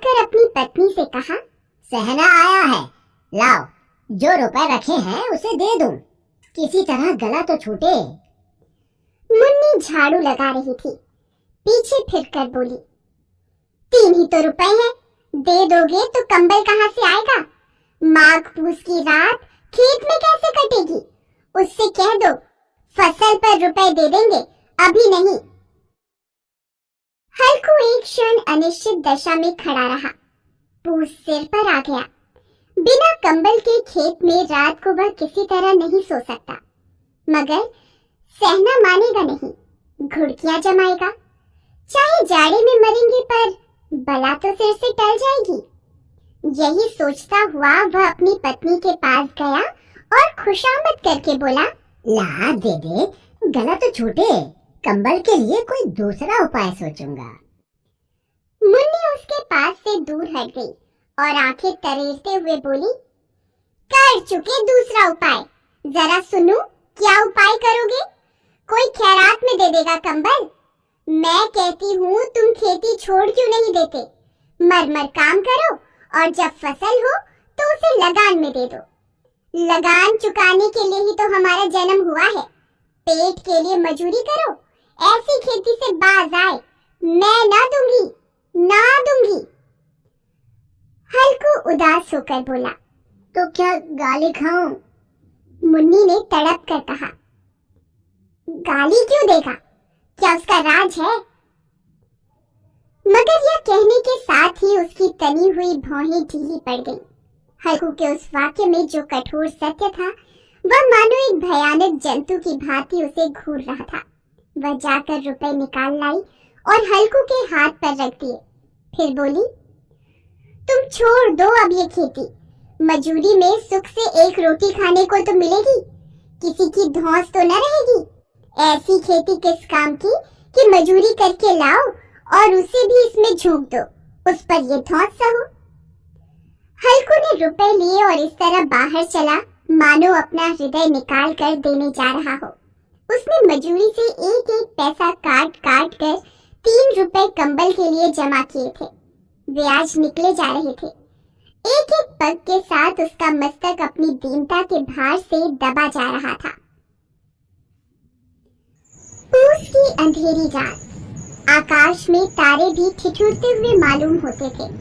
लौटकर अपनी पत्नी से कहा, सहना आया है, लाओ जो रुपए रखे हैं उसे दे दूं, किसी तरह गला तो छूटे। मुन्नी झाड़ू लगा रही थी, पीछे फिरकर बोली, 3 ही तो रुपए हैं, दे दोगे तो कंबल कहाँ से आएगा? माघ पूस की रात खेत में कैसे कटेगी? उससे कह दो फसल पर रुपए दे देंगे, अभी नहीं। हल्कू एक क्षण अनिश्चित दशा में खड़ा रहा। पूस सिर पर आ गया। बिना कंबल के खेत में रात को वह किसी तरह नहीं सो सकता, मगर सहना मानेगा नहीं, घुड़कियां जमाएगा। चाहे जाड़े में मरेंगे पर बला तो सिर से टल जाएगी। यही सोचता हुआ वह अपनी पत्नी के पास गया और खुशामद करके बोला, ला दे दे, गला तो छूटे, कंबल के लिए कोई दूसरा उपाय सोचूंगा। मुन्नी उसके पास से दूर हट गई और आंखें तरेरते हुए बोली, कर चुके दूसरा उपाय, जरा सुनो क्या उपाय करोगे? कोई खैरात में दे देगा कंबल? मैं कहती हूँ तुम खेती छोड़ क्यों नहीं देते? मर काम करो और जब फसल हो तो उसे लगान में दे दो। लगान चुकाने के लिए ही तो हमारा जन्म हुआ है। पेट के लिए मजूरी करो, ऐसी खेती से बाज आए मैं ना दूंगी, ना दूंगी। हल्कू उदास होकर बोला, तो क्या गाली खाऊं? मुन्नी ने तड़प कर कहा, गाली क्यों देगा? क्या उसका राज है? मगर यह कहने के साथ ही उसकी तनी हुई भौहें ढीली पड़ गईं। हल्कू के उस वाक्य में जो कठोर सत्य था, वह मानो एक भयानक जंतु की भांति उसे घूर रहा था। वह जाकर रुपए निकाल लाई और हल्कू के हाथ पर रख दिए। फिर बोली, तुम छोड़ दो अब ये खेती। मजूरी में सुख से एक रोटी खाने को तो मिलेगी, किसी की धौंस तो न रहेगी। ऐसी खेती किस काम की कि मजूरी करके लाओ और उसे भी इसमें झोंक दो, उस पर ये धौंस सहो। हल्कू ने रुपए लिए और इस तरह बाहर चला मानो अपना हृदय निकाल कर देने जा रहा हो। उसने मजूरी से एक एक पैसा काट काट कर 3 रुपए कंबल के लिए जमा किए थे। वे आज निकले जा रहे थे। एक एक पग के साथ उसका मस्तक अपनी दीनता के भार से दबा जा रहा था। पूस की अंधेरी रात, आकाश में तारे भी ठिठुरते हुए मालूम होते थे।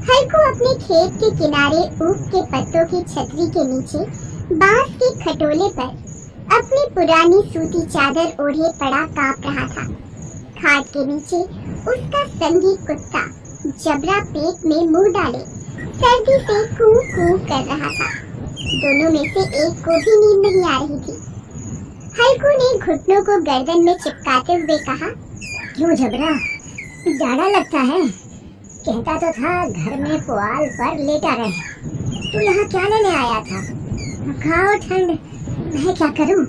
हल्कू अपने खेत के किनारे ऊख के पत्तों की छतरी के नीचे बांस के खटोले पर अपनी पुरानी सूती चादर ओढ़े पड़ा कांप रहा था। खाट के नीचे उसका संगी कुत्ता जबरा पेट में मुंह डाले सर्दी से कूं कूं कर रहा था। दोनों में से एक को भी नींद नहीं आ रही थी। हल्कू ने घुटनों को गर्दन में चिपकाते हुए कहा, क्यों जबरा, जाड़ा लगता है? कहता तो था घर में पुआल पर लेटा रहे, तू यहाँ क्या लेने आया था? खाओ ठंड, मैं क्या करूँ?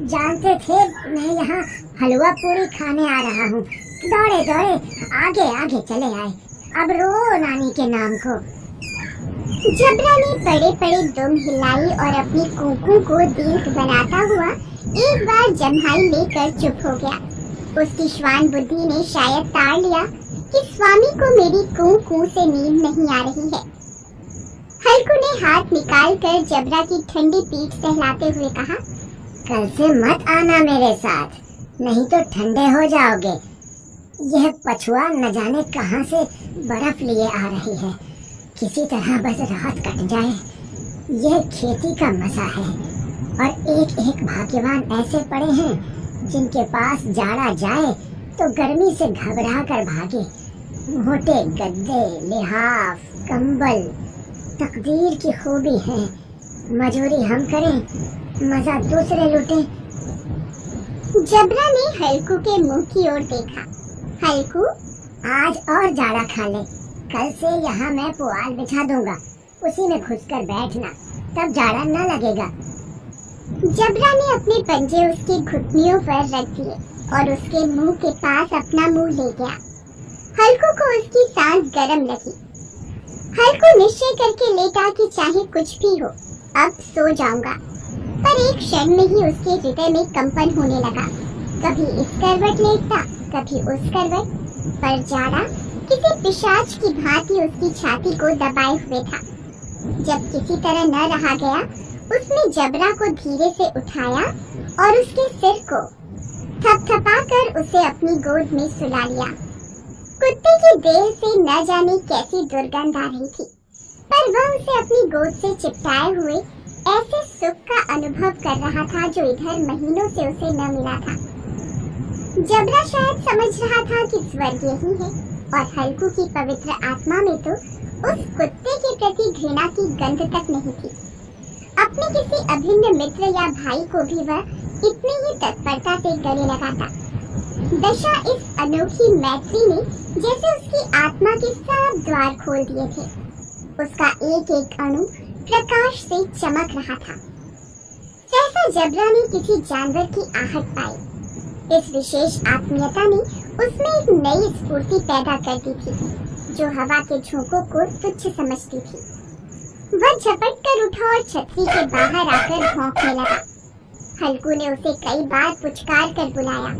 जानते थे मैं यहाँ हलवा पूरी खाने आ रहा हूँ, दौड़े दौड़े आगे आगे चले आए, अब रो नानी के नाम को। जबरा ने पड़े पड़े दुम हिलाई और अपनी कूकू को दीर्घ बनाता हुआ एक बार जम्हाई लेकर चुप हो गया। उसकी श्वान बुद्धि ने शायद ताड़ लिया कि स्वामी को मेरी कूं कूं से नींद नहीं आ रही है। हल्कू ने हाथ निकाल कर जबरा की ठंडी पीठ सहलाते हुए कहा, कल से मत आना मेरे साथ, नहीं तो ठंडे हो जाओगे। यह पछुआ न जाने कहां से बर्फ लिए आ रही है, किसी तरह बस रात कट जाए। यह खेती का मजा है और एक एक भाग्यवान ऐसे पड़े हैं जिनके पास जाड़ा जाए तो गर्मी से घबरा कर भागे। मोटे गद्दे, लिहाफ, कंबल तकदीर की खूबी है। मजूरी हम करें, मजा दूसरे लूटे। जबरा ने हल्कू के मुंह की ओर देखा। हल्कू, आज और जाड़ा खा ले, कल से यहाँ मैं पुआल बिछा दूंगा, उसी में घुसकर बैठना, तब जाड़ा न लगेगा। जबरा ने अपने पंजे उसकी घुटनियों पर रख दिए और उसके मुंह के पास अपना मुंह ले गया। हल्कू को उसकी सांस गर्म लगी। हल्कू निश्चय करके लेटा कि चाहे कुछ भी हो अब सो जाऊंगा, पर एक क्षण में ही उसके हृदय में कंपन होने लगा। कभी इस करवट लेटता, कभी उस करवट, पर जाड़ा किसी पिशाच की भांति उसकी छाती को दबाए हुए था। जब किसी तरह न रहा गया, उसने जबरा को धीरे से उठाया और उसके सिर को थपथपाकर उसे अपनी गोद में सुला लिया। कुत्ते की देह से न जाने कैसी दुर्गंध आ रही थी, पर वह उसे अपनी गोद से चिपटाए हुए ऐसे सुख का अनुभव कर रहा था जो इधर महीनों से उसे न मिला था। जबरा शायद समझ रहा था कि स्वर्ग यही है, और हल्कू की पवित्र आत्मा में तो उस कुत्ते के प्रति घृणा की गंध तक नहीं थी। अपने किसी अभिन्न मित्र या भाई को भी वह इतनी ही तत्परता से गले लगाता। दशा इस अनोखी मैत्री ने जैसे उसकी आत्मा के सब द्वार खोल दिए थे। उसका एक एक अणु प्रकाश से चमक रहा था। सहसा जबरा ने किसी जानवर की आहट पाई। इस विशेष आत्मीयता ने उसमें एक नई स्फूर्ति पैदा कर दी थी, जो हवा के झोंकों को तुच्छ समझती थी। वह झपट कर उठा और छतरी के बाहर आकर भौंकने लगा। हल्कू ने उसे कई बार पुचकार कर बुलाया,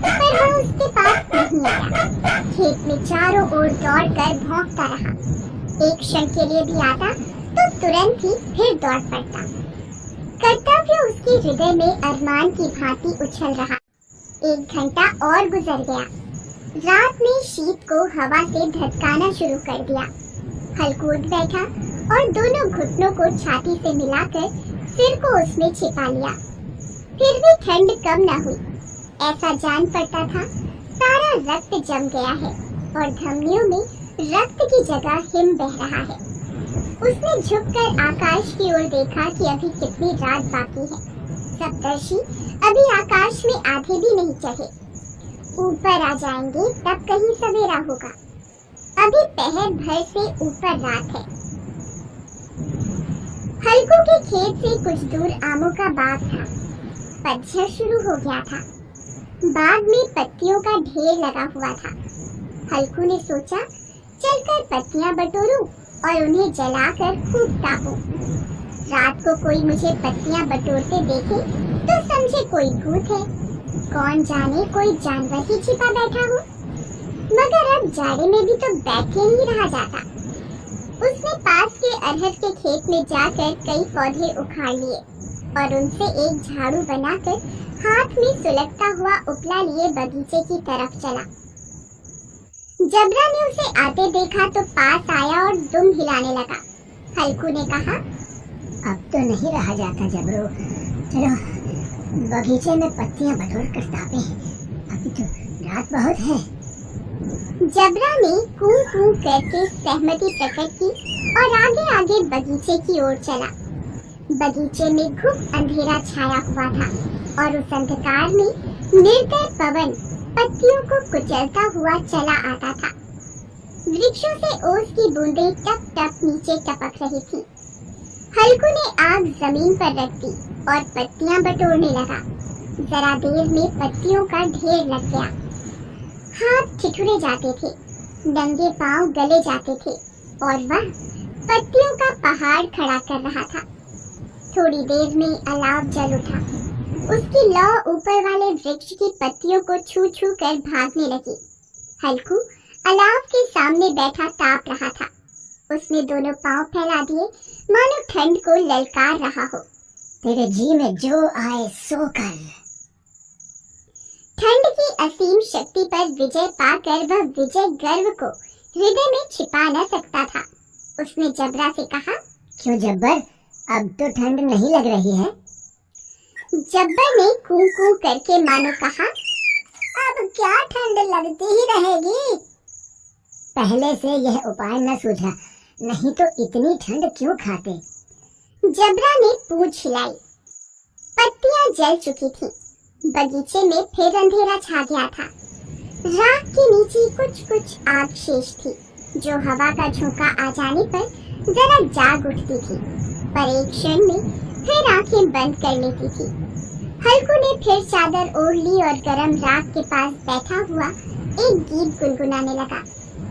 पर वह उसके पास नहीं आया। खेत में चारों ओर दौड़कर भौंकता रहा। एक क्षण के लिए भी आता तो तुरंत ही फिर दौड़ पड़ता। कर्तव्य उसके हृदय में अरमान की भांति उछल रहा। 1 घंटा और गुजर गया। रात ने शीत को हवा से धधकाना शुरू कर दिया। हल्कू उठ बैठा और दोनों घुटनों को छाती से मिलाकर सिर को उसमें छिपा लिया। फिर भी ठंड कम न हुई। ऐसा जान पड़ता था सारा रक्त जम गया है और धमनियों में रक्त की जगह हिम बह रहा है। उसने झुककर आकाश की ओर देखा कि अभी कितनी रात बाकी है। सप्तर्षि अभी आकाश में आधे भी नहीं चढ़े। ऊपर आ जाएंगे तब कहीं सवेरा होगा। अभी पहर भर से ऊपर रात है। हल्कू के खेत से कुछ दूर आमों का बाग था। पतझड़ शुरू हो गया था। बाग में पत्तियों का ढेर लगा हुआ था। हल्कू ने सोचा, चलकर पत्तियां बटोरूं और उन्हें जलाकर खूब तापूं। रात को कोई मुझे पत्तियां बटोरते देखे तो समझे कोई भूत है। कौन जाने कोई जानवर ही छिपा बैठा हो। मगर अब जाड़े में भी तो बैठे नहीं रहा जाता। उसने पास के अरहर के खेत में जाकर कई पौधे उखाड़ लिए और उनसे एक झाड़ू बनाकर हाथ में सुलगता हुआ उपला लिए बगीचे की तरफ चला। जबरा ने उसे आते देखा तो पास आया और दुम हिलाने लगा। हल्कू ने कहा, अब तो नहीं रहा जाता जबरो, चलो बगीचे में पत्तियां बटोर कर तापे। अभी तो रात बहुत है। जबरा ने कूं कूं करके सहमति प्रकट की और आगे आगे बगीचे की ओर चला। बगीचे में घुप अंधेरा छाया हुआ था और उस अंधकार में निर्दय पवन पत्तियों को कुचलता हुआ चला आता था। वृक्षों से ओस की बूंदें टप टप नीचे टपक रही थी। हल्कू ने आग जमीन पर रख दी और पत्तियां बटोरने लगा। जरा देर में पत्तियों का ढेर लग गया। हाथ ठिठुरे जाते थे, नंगे पांव गले जाते थे और वह पत्तियों का पहाड़ खड़ा कर रहा था। थोड़ी देर में अलाव जल उठा। उसकी लौ ऊपर वाले वृक्ष की पत्तियों को छू छू कर भागने लगी। हल्कू अलाव के सामने बैठा ताप रहा था। उसने दोनों पांव फैला दिए, मानो ठंड को ललकार रहा हो। तेरे जी में जो आए सो कर। ठंड की असीम शक्ति पर विजय पाकर वह विजय गर्व को हृदय में छिपा न सकता था। उसने जबरा से कहा, क्यों जब्बर, अब तो ठंड नहीं लग रही है? जब्बर ने कूं कूं करके मानो कहा, अब क्या ठंड लगती ही रहेगी। पहले से यह उपाय न सूझा, नहीं तो इतनी ठंड क्यों खाते। जबरा ने पूंछ हिलाई। पत्तियां जल चुकी थीं। बगीचे में फिर अंधेरा छा गया था। राख के नीचे कुछ कुछ आग शेष थी, जो हवा का झोंका आ जाने पर जरा जाग उठती थी, पर एक क्षण में फिर आंखें बंद कर लेती थी। हल्कू ने फिर चादर ओढ़ ली और गरम राख के पास बैठा हुआ एक गीत गुनगुनाने लगा।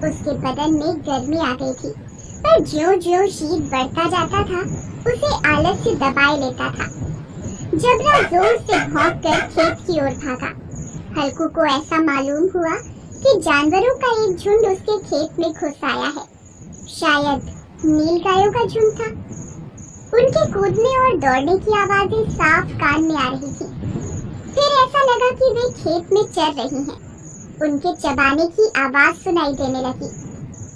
उसके बदन में गर्मी आ गई थी, पर ज्यों-ज्यों शीत बढ़ता जाता था, उसे आलस्य दबाए लेता था। जबरा जोर से भौंककर खेत की ओर भागा। हल्कू को ऐसा मालूम हुआ कि जानवरों का एक झुंड उसके खेत में घुस आया है। शायद नीलगायों का झुंड था। उनके कूदने और दौड़ने की आवाजें साफ कान में आ रही थी। फिर ऐसा लगा कि वे खेत में चर रही हैं। उनके चबाने की आवाज सुनाई देने लगी।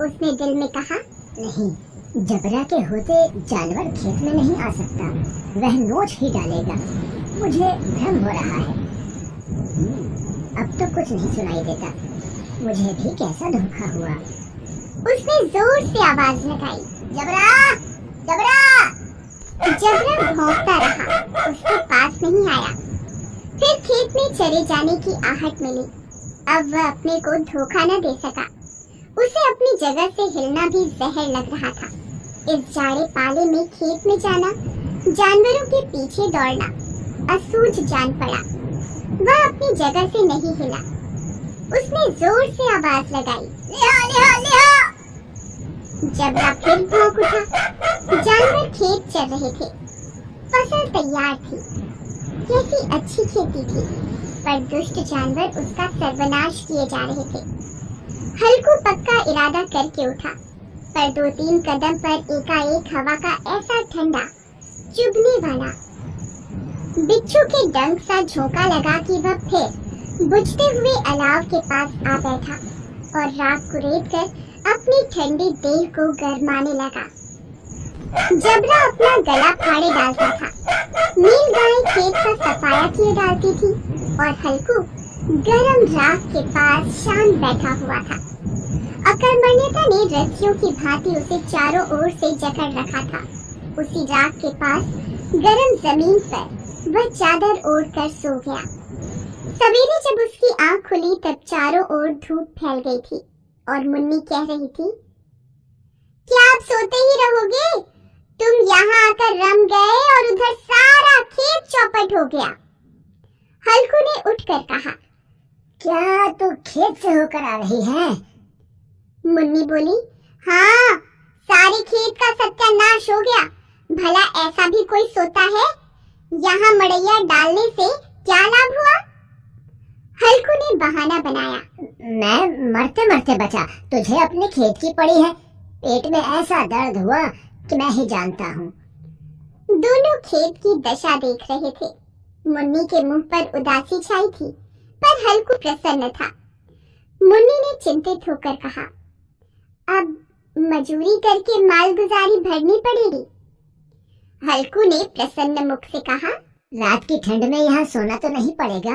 उसने दिल में कहा, नहीं, जबरा के होते जानवर खेत में नहीं आ सकता। वह नोच ही डालेगा। मुझे भ्रम हो रहा है। अब तो कुछ नहीं सुनाई देता। मुझे भी कैसा धोखा हुआ। उसने जोर से आवाज लगाई, जबरा, जबरा। जबरा भौंकता रहा, उसके पास नहीं आया। फिर खेत में चले जाने की आहट मिली। अब वह अपने को धोखा न दे सका। उसे अपनी जगह से हिलना भी जहर लग रहा था। इस जाड़े पाले में खेत में जाना, जानवरों के पीछे दौड़ना असूझ जान पड़ा। वह अपनी जगह से नहीं हिला। उसने जोर से आवाज लगाई, लिहा, लिहा, लिहा। जबरा फिर भौंक उठा। जानवर खेत चल रहे थे। फसल तैयार थी। कैसी अच्छी खेती थी, पर दुष्ट जानवर उसका सर्वनाश किए जा रहे थे। हल्कू पक्का इरादा करके उठा, पर 2-3 कदम पर एकाएक हवा का ऐसा ठंडा चुभने वाला बिच्छू के डंक सा झोंका लगा कि वह फिर बुझते हुए अलाव के पास आ बैठा और राख कुरेद कर अपनी ठंडी देह को गरमाने लगा। जबरा अपना गला फाड़े डालता था। नीलगाय खेत का सफाया किए डालती थी और हल्कू गरम राख के पास शांत बैठा हुआ था। अकर्मण्यता ने रस्सियों की भांति उसे चारों ओर से जकड़ रखा था। उसी राख के पास गरम जमीन पर वह चादर ओढ़ कर सो गया। सवेरे जब उसकी आंख खुली तब चारों ओर धूप फैल गई थी और मुन्नी कह रही थी, क्या आप सोते ही रहोगे? तुम यहाँ आकर रम गए और उधर सारा खेत चौपट हो गया। हल्कू ने उठकर कहा, क्या तू खेत से होकर आ रही है? मुन्नी बोली, हाँ, सारे खेत का सत्यानाश हो गया। भला ऐसा भी कोई सोता है? यहाँ मड़ैया डालने से क्या लाभ हुआ? हल्कू ने बहाना बनाया, मैं मरते मरते बचा। तुझे अपने खेत की पड़ी है। पेट में ऐसा दर्द हुआ कि मैं ही जानता हूँ। दोनों खेत की दशा देख रहे थे। मुन्नी के मुंह पर उदासी छाई थी, पर हल्कू प्रसन्न था। मुन्नी ने चिंतित होकर कहा, अब मजूरी करके मालगुजारी भरनी पड़ेगी। हल्कू ने प्रसन्न मुख से कहा, रात की ठंड में यहाँ सोना तो नहीं पड़ेगा।